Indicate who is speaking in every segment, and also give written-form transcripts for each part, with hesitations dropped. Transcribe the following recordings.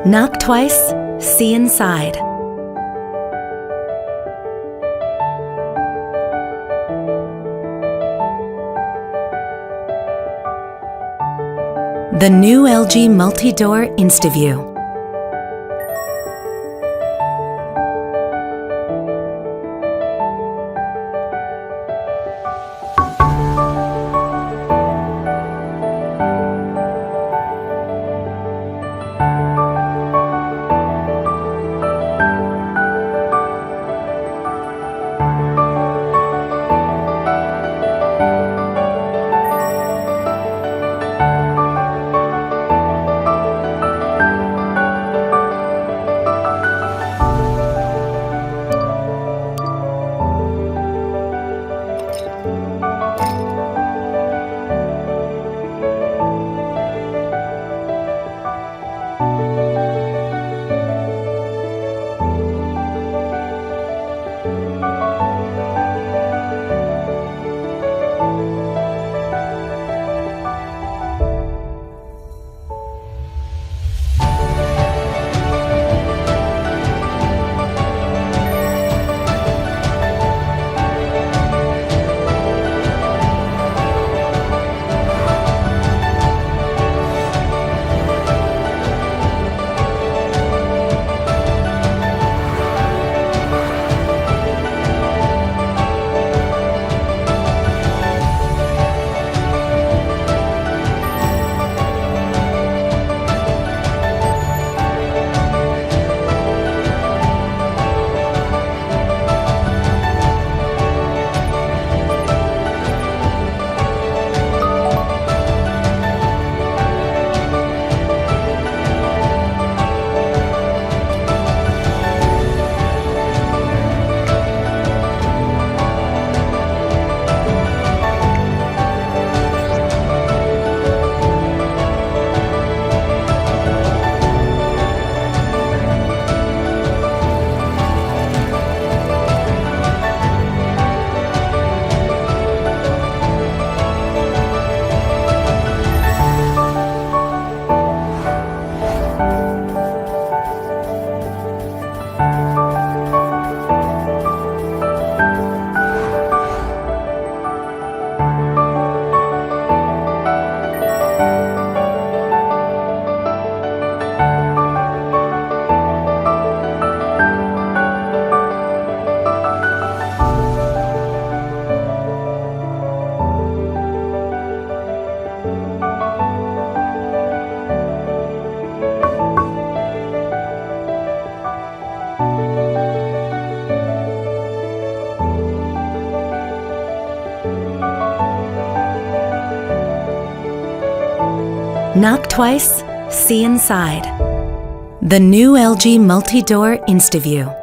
Speaker 1: Knock twice, see inside. The new LG Multi-Door InstaView. Knock twice, see inside. The new LG Multi-Door InstaView.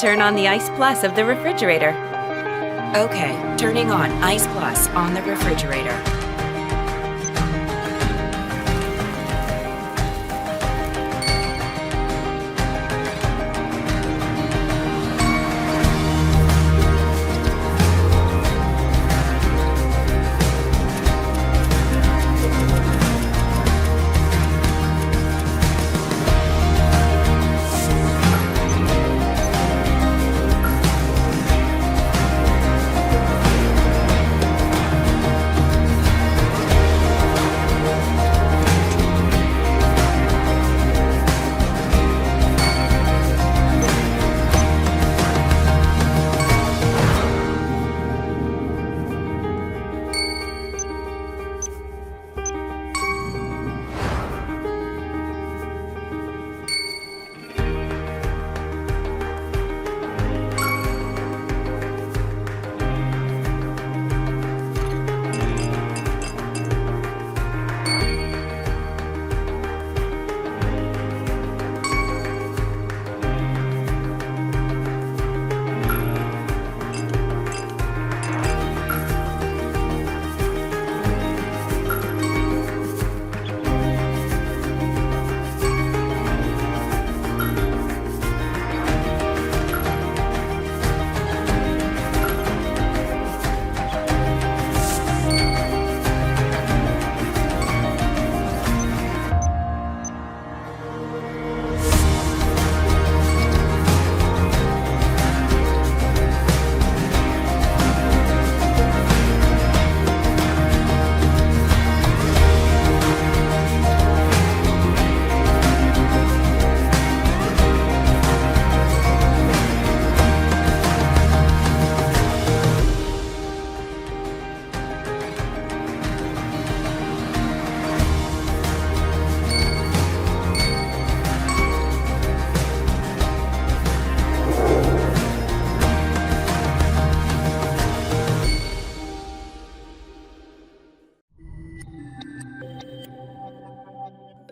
Speaker 2: turn on the Ice Plus of the refrigerator. Okay, turning on Ice Plus on the refrigerator.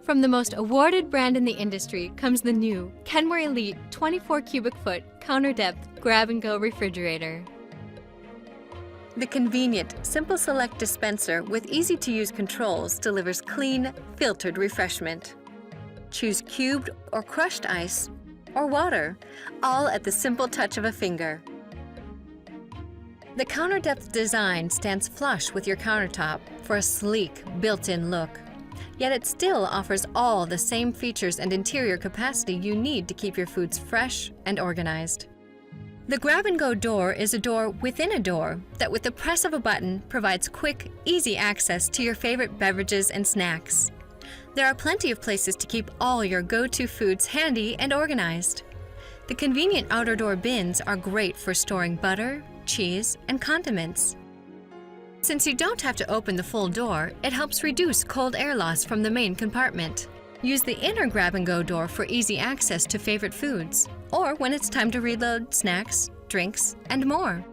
Speaker 3: From the most awarded brand in the industry comes the new Kenmore Elite 24 cubic foot counter depth grab-and-go refrigerator. The convenient Simple Select dispenser with easy-to-use controls delivers clean, filtered refreshment. Choose cubed or crushed ice or water, all at the simple touch of a finger. The counter depth design stands flush with your countertop for a sleek, built-in look. Yet it still offers all the same features and interior capacity you need to keep your foods fresh and organized. The grab-and-go door is a door within a door that, with the press of a button, provides quick, easy access to your favorite beverages and snacks. There are plenty of places to keep all your go-to foods handy and organized. The convenient outer door bins are great for storing butter, cheese, and condiments. Since you don't have to open the full door, it helps reduce cold air loss from the main compartment. Use the inner grab-and-go door for easy access to favorite foods, or when it's time to reload snacks, drinks, and more.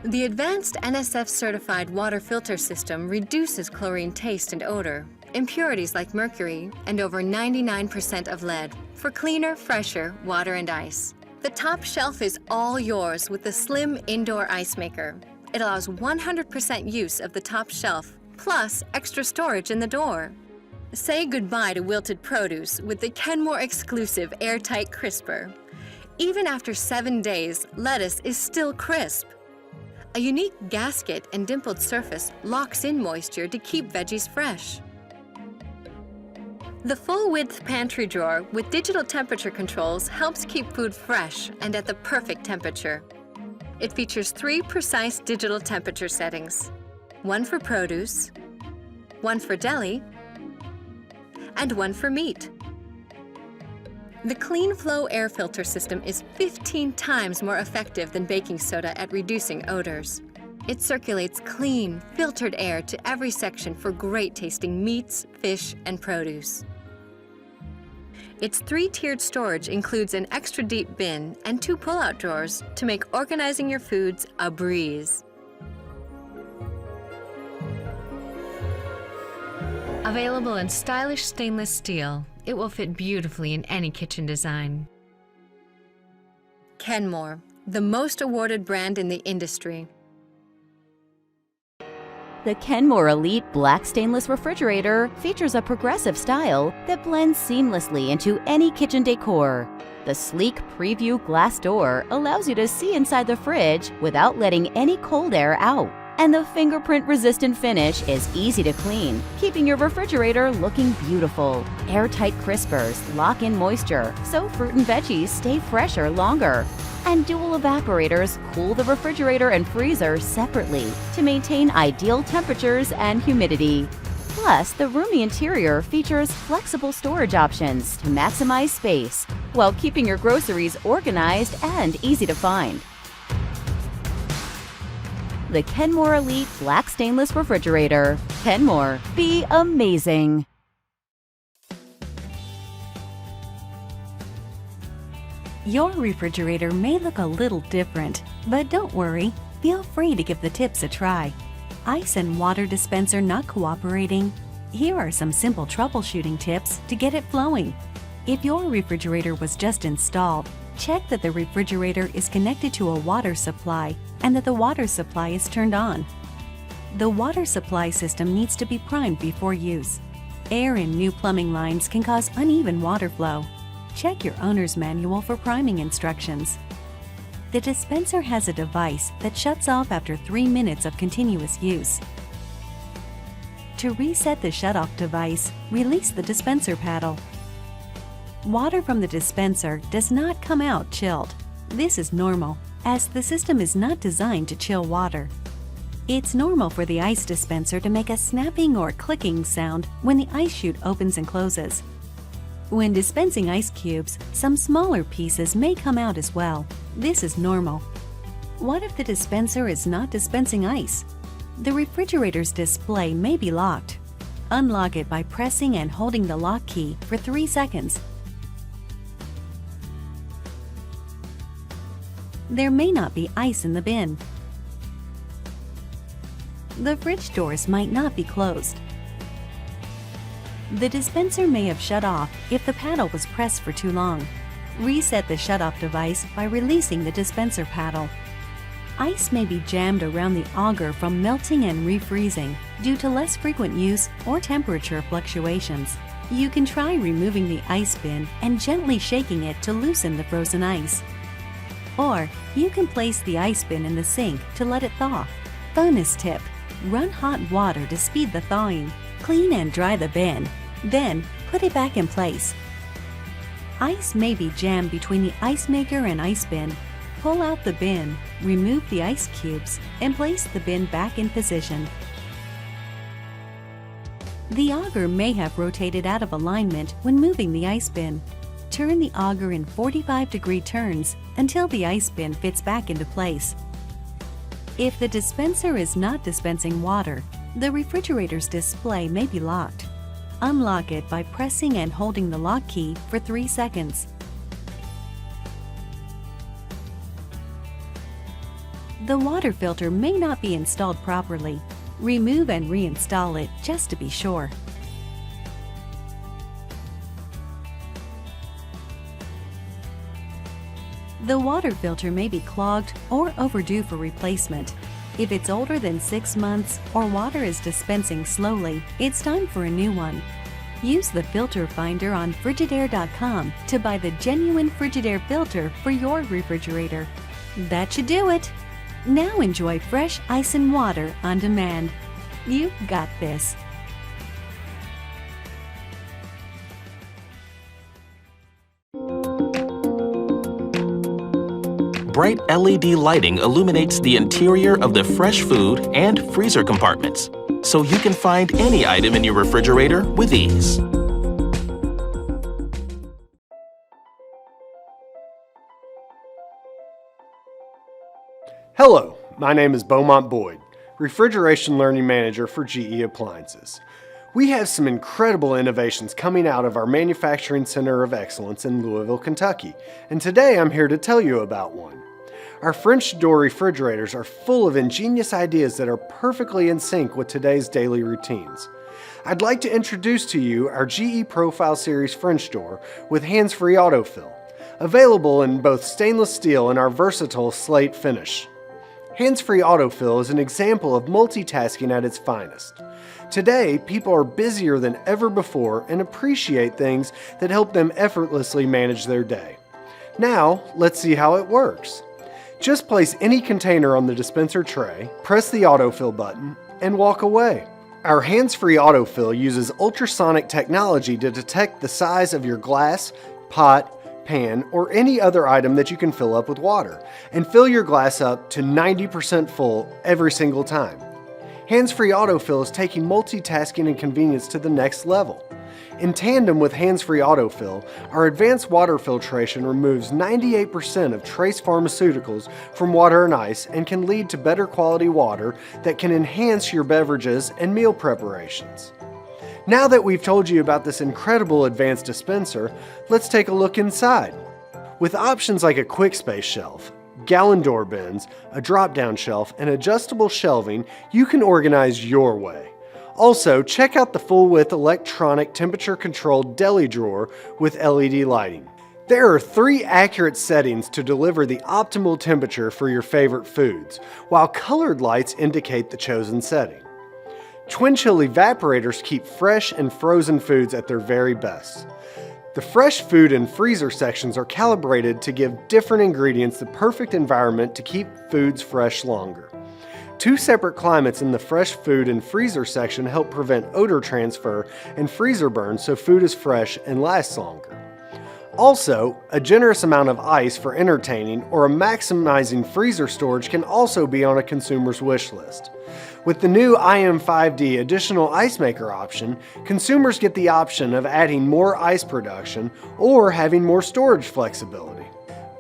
Speaker 3: The advanced NSF-certified water filter system reduces chlorine taste and odor, impurities like mercury, and over 99% of lead for cleaner, fresher water and ice. The top shelf is all yours with the slim indoor ice maker. It allows 100% use of the top shelf, plus extra storage in the door. Say goodbye to wilted produce with the Kenmore exclusive airtight crisper. Even after 7 days, lettuce is still crisp. A unique gasket and dimpled surface locks in moisture to keep veggies fresh. The full-width pantry drawer with digital temperature controls helps keep food fresh and at the perfect temperature. It features 3 precise digital temperature settings, one for produce, one for deli, and one for meat. The Clean Flow air filter system is 15 times more effective than baking soda at reducing odors. It circulates clean, filtered air to every section for great-tasting meats, fish, and produce. Its 3-tiered storage includes an extra deep bin and 2 pull-out drawers to make organizing your foods a breeze. Available in stylish stainless steel, it will fit beautifully in any kitchen design. Kenmore, the most awarded brand in the industry.
Speaker 4: The Kenmore Elite Black Stainless Refrigerator features a progressive style that blends seamlessly into any kitchen decor. The sleek preview glass door allows you to see inside the fridge without letting any cold air out. And the fingerprint-resistant finish is easy to clean, keeping your refrigerator looking beautiful. Airtight crispers lock in moisture, so fruit and veggies stay fresher longer. And dual evaporators cool the refrigerator and freezer separately to maintain ideal temperatures and humidity. Plus, the roomy interior features flexible storage options to maximize space while keeping your groceries organized and easy to find. The Kenmore Elite Black Stainless Refrigerator. Kenmore, be amazing!
Speaker 5: Your refrigerator may look a little different, but don't worry, feel free to give the tips a try. Ice and water dispenser not cooperating? Here are some simple troubleshooting tips to get it flowing. If your refrigerator was just installed, check that the refrigerator is connected to a water supply and that the water supply is turned on. The water supply system needs to be primed before use. Air in new plumbing lines can cause uneven water flow. Check your owner's manual for priming instructions. The dispenser has a device that shuts off after 3 minutes of continuous use. To reset the shut-off device, release the dispenser paddle. Water from the dispenser does not come out chilled. This is normal, as the system is not designed to chill water. It's normal for the ice dispenser to make a snapping or clicking sound when the ice chute opens and closes. When dispensing ice cubes, some smaller pieces may come out as well. This is normal. What if the dispenser is not dispensing ice? The refrigerator's display may be locked. Unlock it by pressing and holding the lock key for 3 seconds. There may not be ice in the bin. The fridge doors might not be closed. The dispenser may have shut off if the paddle was pressed for too long. Reset the shut-off device by releasing the dispenser paddle. Ice may be jammed around the auger from melting and refreezing due to less frequent use or temperature fluctuations. You can try removing the ice bin and gently shaking it to loosen the frozen ice. Or you can place the ice bin in the sink to let it thaw. Bonus tip: run hot water to speed the thawing. Clean and dry the bin, then put it back in place. Ice may be jammed between the ice maker and ice bin. Pull out the bin, remove the ice cubes, and place the bin back in position. The auger may have rotated out of alignment when moving the ice bin. Turn the auger in 45-degree turns until the ice bin fits back into place. If the dispenser is not dispensing water, the refrigerator's display may be locked. Unlock it by pressing and holding the lock key for 3 seconds. The water filter may not be installed properly. Remove and reinstall it just to be sure. The water filter may be clogged or overdue for replacement. If it's older than 6 months or water is dispensing slowly, it's time for a new one. Use the filter finder on Frigidaire.com to buy the genuine Frigidaire filter for your refrigerator. That should do it! Now enjoy fresh ice and water on demand. You've got this.
Speaker 6: Bright LED lighting illuminates the interior of the fresh food and freezer compartments, so you can find any item in your refrigerator with ease.
Speaker 7: Hello, my name is Beaumont Boyd, Refrigeration Learning Manager for GE Appliances. We have some incredible innovations coming out of our Manufacturing Center of Excellence in Louisville, Kentucky, and today I'm here to tell you about one. Our French door refrigerators are full of ingenious ideas that are perfectly in sync with today's daily routines. I'd like to introduce to you our GE Profile Series French door with hands-free autofill. available in both stainless steel and our versatile slate finish. Hands-free autofill is an example of multitasking at its finest. Today, people are busier than ever before and appreciate things that help them effortlessly manage their day. Now, let's see how it works. Just place any container on the dispenser tray, press the autofill button, and walk away. Our hands-free autofill uses ultrasonic technology to detect the size of your glass, pot, pan, or any other item that you can fill up with water, and fill your glass up to 90% full every single time. Hands-free autofill is taking multitasking and convenience to the next level. In tandem with hands-free autofill, our advanced water filtration removes 98% of trace pharmaceuticals from water and ice and can lead to better quality water that can enhance your beverages and meal preparations. Now that we've told you about this incredible advanced dispenser, let's take a look inside. With options like a quick space shelf, gallon door bins, a drop-down shelf, and adjustable shelving, you can organize your way. Also, check out the full-width electronic temperature-controlled deli drawer with LED lighting. There are 3 accurate settings to deliver the optimal temperature for your favorite foods, while colored lights indicate the chosen setting. Twin chill evaporators keep fresh and frozen foods at their very best. The fresh food and freezer sections are calibrated to give different ingredients the perfect environment to keep foods fresh longer. 2 separate climates in the fresh food and freezer section help prevent odor transfer and freezer burn so food is fresh and lasts longer. Also, a generous amount of ice for entertaining or a maximizing freezer storage can also be on a consumer's wish list. With the new IM5D additional ice maker option, consumers get the option of adding more ice production or having more storage flexibility.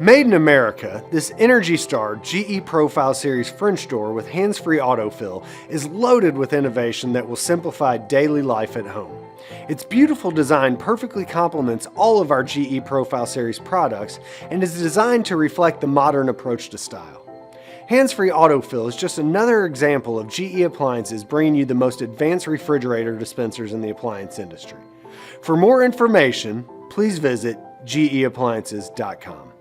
Speaker 7: Made in America, this Energy Star GE Profile Series French door with hands-free autofill is loaded with innovation that will simplify daily life at home. Its beautiful design perfectly complements all of our GE Profile Series products and is designed to reflect the modern approach to style. Hands-free autofill is just another example of GE Appliances bringing you the most advanced refrigerator dispensers in the appliance industry. For more information, please visit geappliances.com.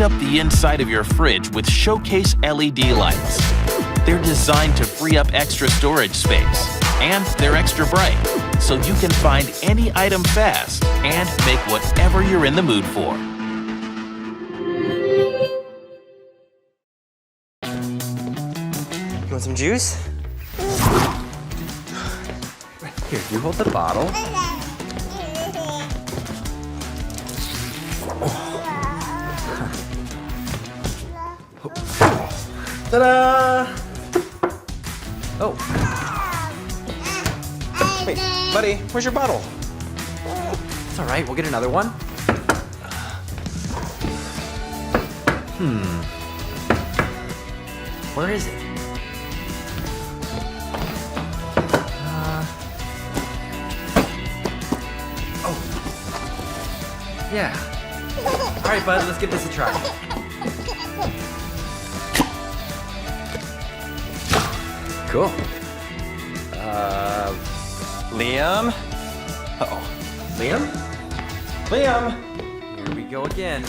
Speaker 6: light up the inside of your fridge with showcase LED lights. They're designed to free up extra storage space, and they're extra bright, so you can find any item fast and make whatever you're in the mood for.
Speaker 8: You want some juice? Here, you hold the bottle. Ta-da! Oh. Wait, buddy, where's your bottle? It's all right, we'll get another one. Where is it? Yeah. All right, bud, let's give this a try. Cool. Liam? Uh-oh. Liam? Liam! Here we go again.